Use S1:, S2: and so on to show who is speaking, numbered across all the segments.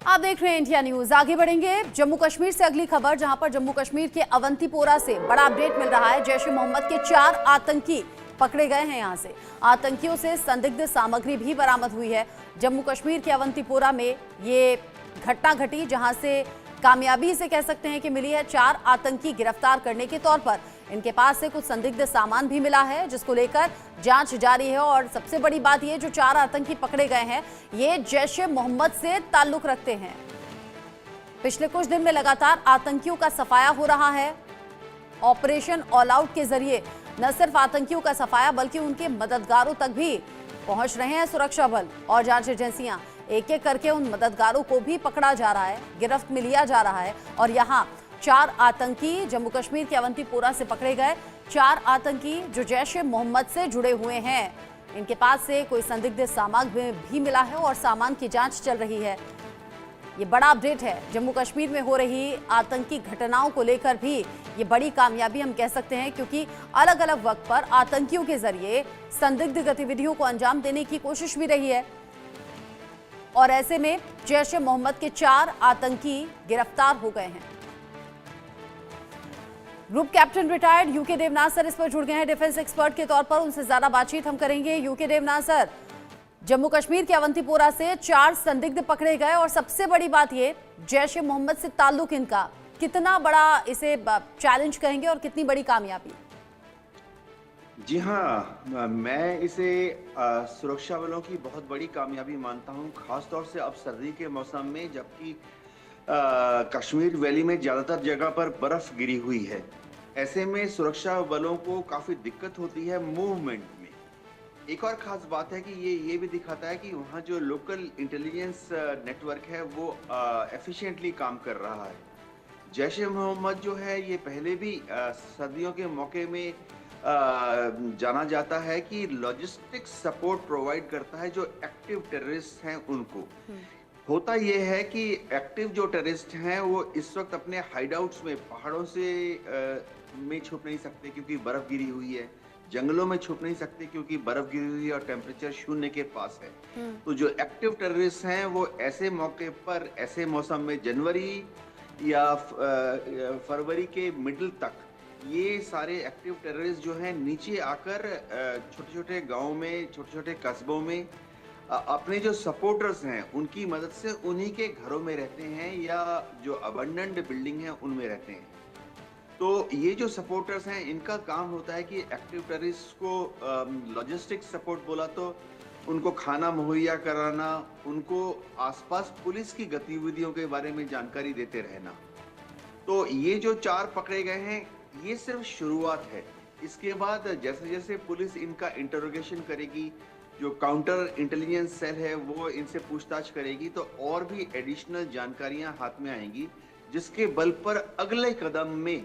S1: आप देख रहे हैं इंडिया न्यूज। आगे बढ़ेंगे जम्मू कश्मीर से अगली खबर, जहां पर जम्मू कश्मीर के अवंतीपोरा से बड़ा अपडेट मिल रहा है। जैश ए मोहम्मद के 4 आतंकी पकड़े गए हैं। यहां से आतंकियों से संदिग्ध सामग्री भी बरामद हुई है। जम्मू कश्मीर के अवंतीपोरा में ये घटना घटी, जहां से कामयाबी से कह सकते हैं कि मिली है। 4 आतंकी गिरफ्तार करने के तौर पर इनके पास से कुछ संदिग्ध सामान भी मिला है, जिसको लेकर जांच जारी है। और सबसे बड़ी बात ये, जो 4 आतंकी पकड़े गए हैं ये जैश ए मोहम्मद से ताल्लुक रखते हैं। पिछले कुछ दिन में लगातार आतंकियों का सफाया हो रहा है। ऑपरेशन ऑल आउट के जरिए न सिर्फ आतंकियों का सफाया बल्कि उनके मददगारों तक भी पहुंच रहे हैं सुरक्षा बल और जांच एजेंसियां। एक एक करके उन मददगारों को भी पकड़ा जा रहा है, गिरफ्त में लिया जा रहा है। और यहाँ 4 आतंकी जम्मू कश्मीर के अवंतीपोरा से पकड़े गए। 4 आतंकी जो जैश ए मोहम्मद से जुड़े हुए हैं। इनके पास से कोई संदिग्ध सामान भी मिला है और सामान की जांच चल रही है। ये बड़ा अपडेट है। जम्मू कश्मीर में हो रही आतंकी घटनाओं को लेकर भी ये बड़ी कामयाबी हम कह सकते हैं, क्योंकि अलग अलग वक्त पर आतंकियों के जरिए संदिग्ध गतिविधियों को अंजाम देने की कोशिश भी रही है। और ऐसे में जैश ए मोहम्मद के 4 आतंकी गिरफ्तार हो गए हैं। Group captain retired UK Devnath sir इस पर जुड़ गए हैं डिफेंस एक्सपर्ट के तौर पर। उनसे ज्यादा बातचीत हम करेंगे। यूके देवनाथ सर, जम्मू कश्मीर के अवंतीपोरा से 4 संदिग्ध पकड़े गए और सबसे बड़ी बात ये, जैश ए मोहम्मद से ताल्लुक इनका, कितना बड़ा इसे चैलेंज कहेंगे और कितनी बड़ी कामयाबी?
S2: जी हाँ, मैं इसे सुरक्षा बलों की बहुत बड़ी कामयाबी मानता हूँ, खास तौर से अब सर्दी के मौसम में, जबकि कश्मीर वैली में ज़्यादातर जगह पर बर्फ गिरी हुई है। ऐसे में सुरक्षा बलों को काफ़ी दिक्कत होती है मूवमेंट में। एक और ख़ास बात है कि ये भी दिखाता है कि वहाँ जो लोकल इंटेलिजेंस नेटवर्क है वो एफिशिएंटली काम कर रहा है। जैश ए मोहम्मद जो है ये पहले भी सर्दियों के मौके में जाना जाता है कि लॉजिस्टिक्स सपोर्ट प्रोवाइड करता है जो एक्टिव टेररिस्ट हैं उनको। होता यह है कि एक्टिव जो टेररिस्ट हैं वो इस वक्त अपने हाइडआउट्स में पहाड़ों से में छुप नहीं सकते क्योंकि बर्फ गिरी हुई है, जंगलों में छुप नहीं सकते क्योंकि बर्फ गिरी हुई है और टेम्परेचर 0 के पास है। तो जो एक्टिव टेररिस्ट हैं वो ऐसे मौके पर, ऐसे मौसम में, जनवरी या फरवरी के मिडिल तक, ये सारे एक्टिव टेररिस्ट जो हैं नीचे आकर छोटे छोटे गाँव में, छोटे छोटे कस्बों में अपने जो सपोर्टर्स हैं उनकी मदद से उन्हीं के घरों में रहते हैं या जो अबंडेंट बिल्डिंग है उनमें रहते हैं। तो ये जो सपोर्टर्स हैं इनका काम होता है कि एक्टिव टेररिस्ट को लॉजिस्टिक सपोर्ट बोला तो उनको खाना मुहैया कराना, उनको आसपास पुलिस की गतिविधियों के बारे में जानकारी देते रहना। तो ये जो 4 पकड़े गए हैं ये सिर्फ शुरुआत है। इसके बाद जैसे जैसे पुलिस इनका इंटरोगेशन करेगी, जो काउंटर इंटेलिजेंस सेल है वो इनसे पूछताछ करेगी, तो और भी एडिशनल जानकारियां हाथ में आएंगी, जिसके बल पर अगले कदम में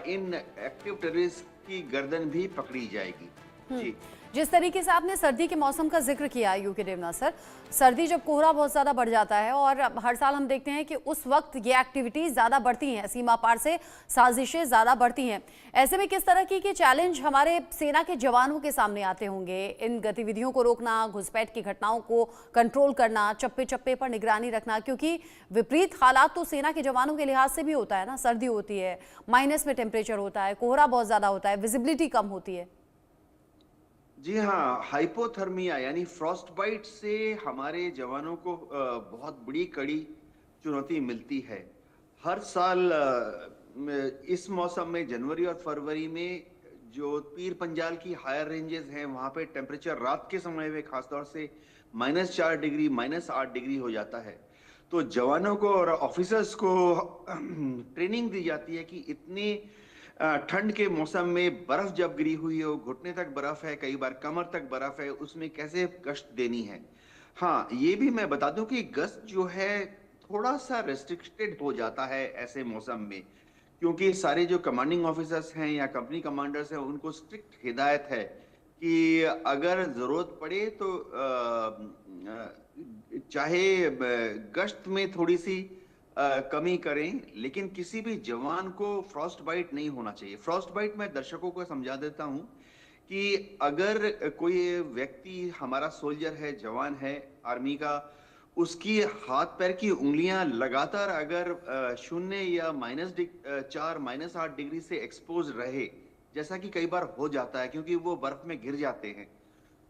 S2: इन एक्टिव टेररिस्ट की गर्दन भी पकड़ी जाएगी। जी,
S1: जिस तरीके से आपने सर्दी के मौसम का जिक्र किया यूके देवनाथ सर, सर्दी जब कोहरा बहुत ज़्यादा बढ़ जाता है और हर साल हम देखते हैं कि उस वक्त ये एक्टिविटीज़ ज़्यादा बढ़ती हैं, सीमा पार से साजिशें ज़्यादा बढ़ती हैं। ऐसे में किस तरह की चैलेंज हमारे सेना के जवानों के सामने आते होंगे? इन गतिविधियों को रोकना, घुसपैठ की घटनाओं को कंट्रोल करना, चप्पे चप्पे पर निगरानी रखना, क्योंकि विपरीत हालात तो सेना के जवानों के लिहाज से भी होता है ना। सर्दी होती है, माइनस में टेम्परेचर होता है, कोहरा बहुत ज़्यादा होता है, विजिबिलिटी कम होती है।
S2: जी हाँ, हाइपोथर्मिया यानी फ्रॉस्ट बाइट से हमारे जवानों को बहुत बड़ी कड़ी चुनौती मिलती है। हर साल इस मौसम में जनवरी और फरवरी में जो पीर पंजाल की हायर रेंजेस हैं वहाँ पे टेम्परेचर रात के समय में खासतौर से -4 डिग्री, -8 डिग्री हो जाता है। तो जवानों को और ऑफिसर्स को ट्रेनिंग दी जाती है कि इतने ठंड के मौसम में बर्फ जब गिरी हुई हो, घुटने तक बर्फ है, कई बार कमर तक बर्फ है, उसमें कैसे गश्त देनी है। हाँ, ये भी मैं बता दूं कि गश्त जो है थोड़ा सा रेस्ट्रिक्टेड हो जाता है ऐसे मौसम में, क्योंकि सारे जो कमांडिंग ऑफिसर्स हैं या कंपनी कमांडर्स हैं उनको स्ट्रिक्ट हिदायत है कि अगर जरूरत पड़े तो चाहे गश्त में थोड़ी सी कमी करें, लेकिन किसी भी जवान को फ्रॉस्ट बाइट नहीं होना चाहिए। फ्रॉस्ट बाइट मैं दर्शकों को समझा देता हूं कि अगर कोई व्यक्ति हमारा सोल्जर है, जवान है आर्मी का, उसकी हाथ पैर की उंगलियां लगातार अगर 0 या -4 -8 डिग्री से एक्सपोज रहे, जैसा कि कई बार हो जाता है क्योंकि वो बर्फ में गिर जाते हैं,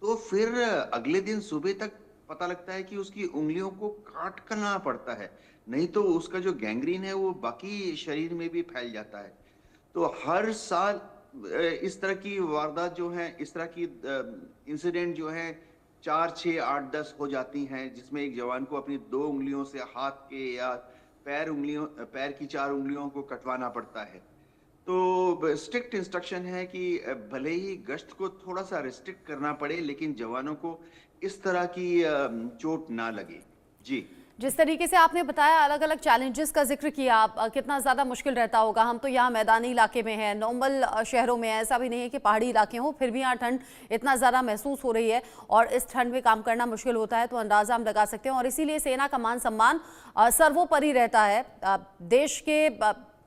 S2: तो फिर अगले दिन सुबह तक पता लगता है कि उसकी उंगलियों को काटना पड़ता है, नहीं तो उसका जो गैंग्रीन है वो बाकी शरीर में भी फैल जाता है। तो हर साल इस तरह की वारदात जो है, इस तरह की इंसिडेंट जो है 4, 6, 8, 10 हो जाती हैं, जिसमें एक जवान को अपनी 2 उंगलियों से हाथ के या पैर की 4 उंगलियों को कटवाना पड़ता है। तो स्ट्रिक्ट इंस्ट्रक्शन है कि भले ही गश्त को थोड़ा-सा रिस्ट्रिक्ट करना पड़े, लेकिन जवानों को इस तरह की चोट ना लगे। जी।
S1: जिस तरीके से आपने बताया, अलग-अलग चैलेंजेस का ज़िक्र किया, आप कितना ज़्यादा मुश्किल रहता होगा। हम तो यहाँ मैदानी इलाके में हैं, नॉर्मल शहरों में ऐसा भी नहीं है कि पहाड़ी इलाके हों, फिर भी यहाँ ठंड इतना ज़्यादा महसूस हो रही है और इस ठंड में काम करना मुश्किल होता है, तो अंदाज़ा हम लगा सकते हैं। और इसीलिए सेना का मान सम्मान सर्वोपरि रहता है। देश के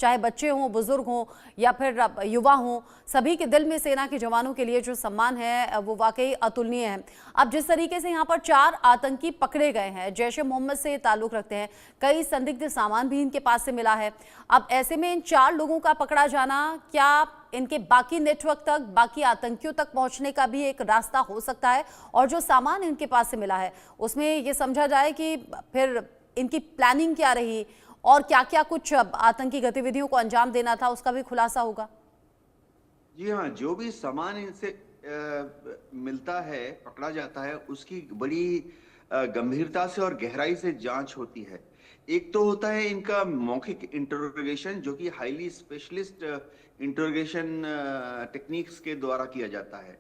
S1: चाहे बच्चे हों, बुजुर्ग हों या फिर युवा हों, सभी के दिल में सेना के जवानों के लिए जो सम्मान है वो वाकई अतुलनीय है। अब जिस तरीके से यहाँ पर 4 आतंकी पकड़े गए हैं, जैश ए मोहम्मद से ताल्लुक रखते हैं, कई संदिग्ध सामान भी इनके पास से मिला है। अब ऐसे में इन 4 लोगों का पकड़ा जाना, क्या इनके बाकी नेटवर्क तक, बाकी आतंकियों तक पहुंचने का भी एक रास्ता हो सकता है? और जो सामान इनके पास से मिला है उसमें ये समझा जाए कि फिर इनकी प्लानिंग क्या रही और क्या-क्या कुछ आतंकी गतिविधियों को अंजाम देना था, उसका भी खुलासा होगा?
S2: जी हाँ, जो भी सामान इनसे मिलता है, पकड़ा जाता है, उसकी बड़ी गंभीरता से और गहराई से जांच होती है। एक तो होता है इनका मौखिक इंटरोगेशन, जो कि हाईली स्पेशलिस्ट इंटरोगेशन टेक्निक्स के द्वारा किया जाता है।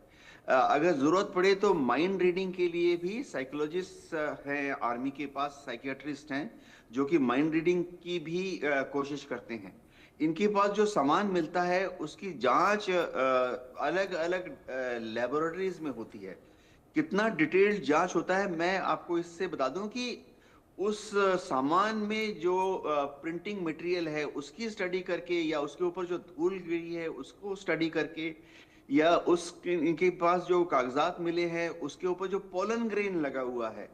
S2: अगर ज़रूरत पड़े तो माइंड रीडिंग के लिए भी साइकोलॉजिस्ट हैं, आर्मी के पास साइकियाट्रिस्ट हैं, जो कि माइंड रीडिंग की भी कोशिश करते हैं। इनके पास जो सामान मिलता है उसकी जांच अलग-अलग लैबोरेटरीज में होती है। कितना डिटेल्ड जांच होता है, मैं आपको इससे बता दूं कि उस सामान में जो प्रिंटिंग मटेरियल है उसकी स्टडी करके, या उसके ऊपर जो धूल गिरी है उसको स्टडी करके, या उस इनके पास जो कागजात मिले हैं उसके ऊपर जो पोलन ग्रेन लगा हुआ है,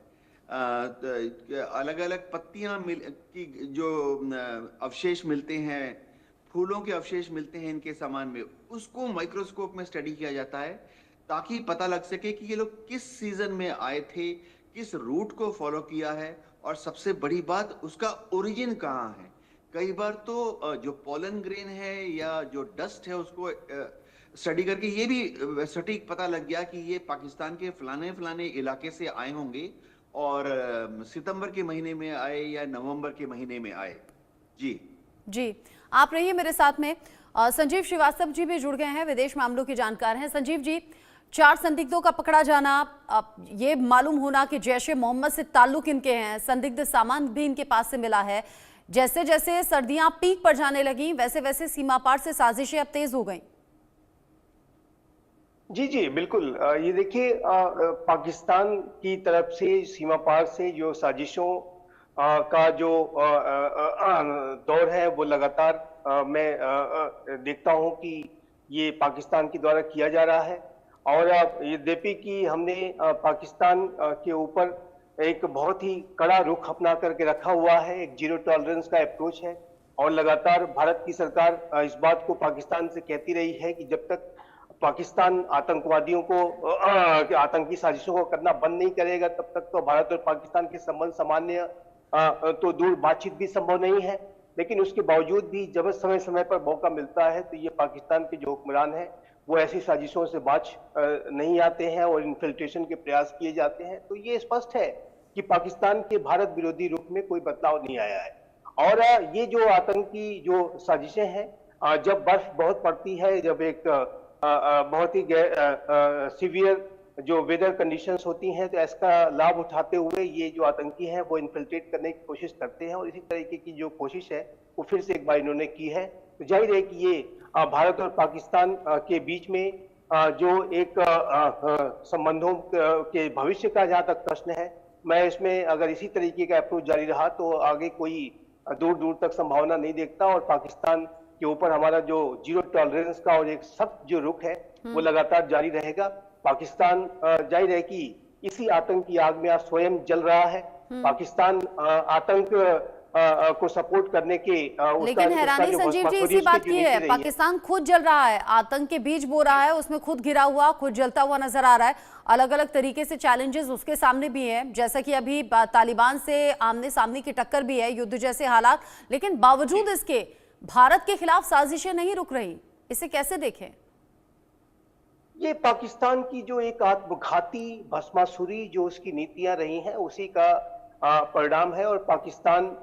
S2: अलग-अलग पत्तियां की जो अवशेष मिलते हैं, फूलों के अवशेष मिलते हैं इनके सामान में, उसको माइक्रोस्कोप में स्टडी किया जाता है ताकि पता लग सके कि ये लोग किस सीजन में आए थे, किस रूट को फॉलो किया है, और सबसे बड़ी बात उसका ओरिजिन कहाँ है। कई बार तो जो पोलन ग्रेन है या जो डस्ट है उसको स्टडी करके ये भी सटीक पता लग गया कि ये पाकिस्तान के फलाने इलाके से आए होंगे और सितंबर के महीने में आए या नवंबर के महीने में आए। जी
S1: जी, आप रहिए मेरे साथ में। संजीव श्रीवास्तव जी भी जुड़ गए हैं, विदेश मामलों के जानकार हैं। संजीव जी, 4 संदिग्धों का पकड़ा जाना, ये मालूम होना कि जैश ए मोहम्मद से ताल्लुक इनके हैं, संदिग्ध सामान भी इनके पास से मिला है, जैसे जैसे सर्दियां पीक पर जाने लगी वैसे वैसे सीमा पार से साजिशें अब तेज हो गई।
S3: जी जी बिल्कुल। ये देखिए, पाकिस्तान की तरफ से सीमा पार से जो साजिशों का जो दौर है वो लगातार मैं देखता हूं कि ये पाकिस्तान के द्वारा किया जा रहा है। और यद्यपि कि हमने पाकिस्तान के ऊपर एक बहुत ही कड़ा रुख अपना करके रखा हुआ है, एक जीरो टॉलरेंस का अप्रोच है, और लगातार भारत की सरकार इस बात को पाकिस्तान से कहती रही है कि जब तक पाकिस्तान आतंकवादियों को आतंकी साजिशों को करना बंद नहीं करेगा तब तक तो भारत और पाकिस्तान के संबंध सामान्य तो दूर बातचीत भी संभव नहीं है। लेकिन उसके बावजूद भी जब समय समय पर मौका मिलता है तो ये पाकिस्तान के जो हुक्मरान हैं वो ऐसी साजिशों से बाज नहीं आते हैं और इन्फिल्ट्रेशन के प्रयास किए जाते हैं। तो ये स्पष्ट है कि पाकिस्तान के भारत विरोधी रुख में कोई बदलाव नहीं आया है। और ये जो आतंकी जो साजिशें हैं, जब बर्फ बहुत पड़ती है, जब एक बहुत ही सीवियर जो वेदर कंडीशंस होती हैं, तो इसका लाभ उठाते हुए ये जो आतंकी हैं वो इन्फिल्ट्रेट करने की कोशिश करते हैं। और इसी तरीके की जो कोशिश है वो फिर से एक बार इन्होंने की है। तो जाहिर है कि ये भारत और पाकिस्तान के बीच में जो एक संबंधों के भविष्य का जहाँ तक प्रश्न है, मैं इसमें अगर इसी तरीके का अप्रोच जारी रहा तो आगे कोई दूर दूर तक संभावना नहीं देखता। और पाकिस्तान के ऊपर हमारा जो जीरो टॉलरेंस का और एक सख्त जो रुख है वो लगातार जारी रहेगा। पाकिस्तान जाहिर है कि इसी आतंक की आग में आज स्वयं जल रहा है पाकिस्तान आतंक को सपोर्ट करने के
S1: लेकिन हैरानी संजीव जी इसी बात की है, पाकिस्तान खुद जल रहा है, आतंक के बीज बो रहा है, उसमें खुद घिरा हुआ, खुद जलता हुआ नजर आ रहा है। अलग अलग तरीके से चैलेंजेस उसके सामने भी हैं, जैसा कि अभी तालिबान से आमने सामने की टक्कर भी है, युद्ध जैसे हालात, लेकिन बावजूद इसके भारत के खिलाफ साजिशें नहीं रुक रही। इसे कैसे देखें?
S3: ये पाकिस्तान की जो एक आत्मघाती भस्मासुरी जो उसकी नीतियां रही हैं उसी का परिणाम है। और पाकिस्तान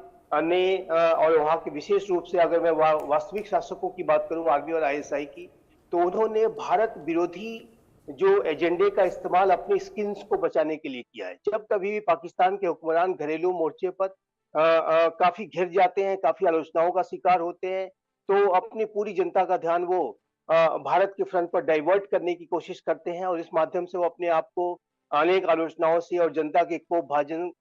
S3: ने और वहां के विशेष रूप से अगर मैं वास्तविक शासकों की बात करूं, आर्मी और आईएसआई की, तो उन्होंने भारत विरोधी जो एजेंडे का इस्तेमाल अपनी स्किन्स को बचाने के लिए किया है। जब कभी भी पाकिस्तान के हुक्मरान घरेलू मोर्चे पर काफी घिर जाते हैं, काफी आलोचनाओं का शिकार होते हैं, तो अपनी पूरी जनता का ध्यान वो भारत के फ्रंट पर डाइवर्ट करने की कोशिश करते हैं और इस माध्यम से वो अपने आप को अनेक आलोचनाओं से और जनता के कोप भाजन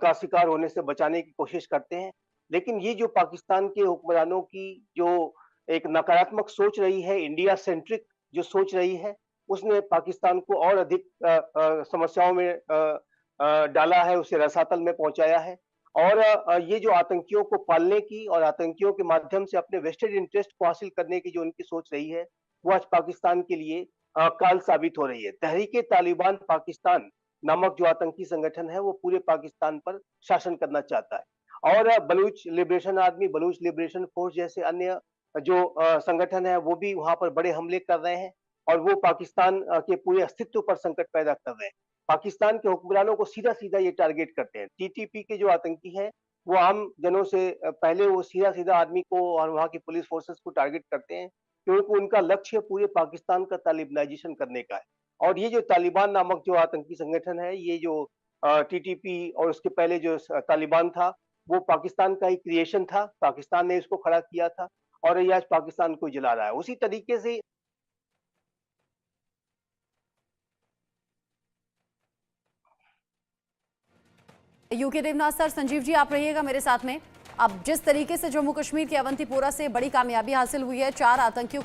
S3: का शिकार होने से बचाने की कोशिश करते हैं। लेकिन ये जो पाकिस्तान के हुक्मरानों की जो एक नकारात्मक सोच रही है, इंडिया सेंट्रिक जो सोच रही है, उसने पाकिस्तान को और अधिक समस्याओं में डाला है, उसे रसातल में पहुंचाया है। और ये जो आतंकियों को पालने की और आतंकियों के माध्यम से अपने वेस्टेड इंटरेस्ट को हासिल करने की जो उनकी सोच रही है, वो आज पाकिस्तान के लिए काल साबित हो रही है। तहरीके तालिबान पाकिस्तान नामक जो आतंकी संगठन है, वो पूरे पाकिस्तान पर शासन करना चाहता है। और Baloch liberation army, Baloch liberation force जैसे अन्य जो संगठन है, वो भी वहां पर बड़े हमले कर रहे हैं और वो पाकिस्तान के पूरे अस्तित्व पर संकट पैदा कर रहे हैं। पाकिस्तान के हुक्मरानों को सीधा सीधा ये टारगेट करते हैं। टीटीपी के जो आतंकी हैं, वो आम जनों से पहले वो सीधा सीधा आर्मी को और वहां की पुलिस फोर्सेस को टारगेट करते हैं, क्योंकि उनका लक्ष्य पूरे पाकिस्तान का तालिबानाइजेशन करने का है। और ये जो तालिबान नामक जो आतंकी संगठन है, ये जो टीटीपी और उसके पहले जो तालिबान था, वो पाकिस्तान का ही क्रिएशन था, पाकिस्तान ने इसको खड़ा किया था और ये आज पाकिस्तान को जला रहा है। उसी तरीके से
S1: यूके देवनाथ सर, संजीव जी आप रहिएगा मेरे साथ में। अब जिस तरीके से जम्मू कश्मीर के अवंतीपोरा से बड़ी कामयाबी हासिल हुई है, 4 आतंकियों को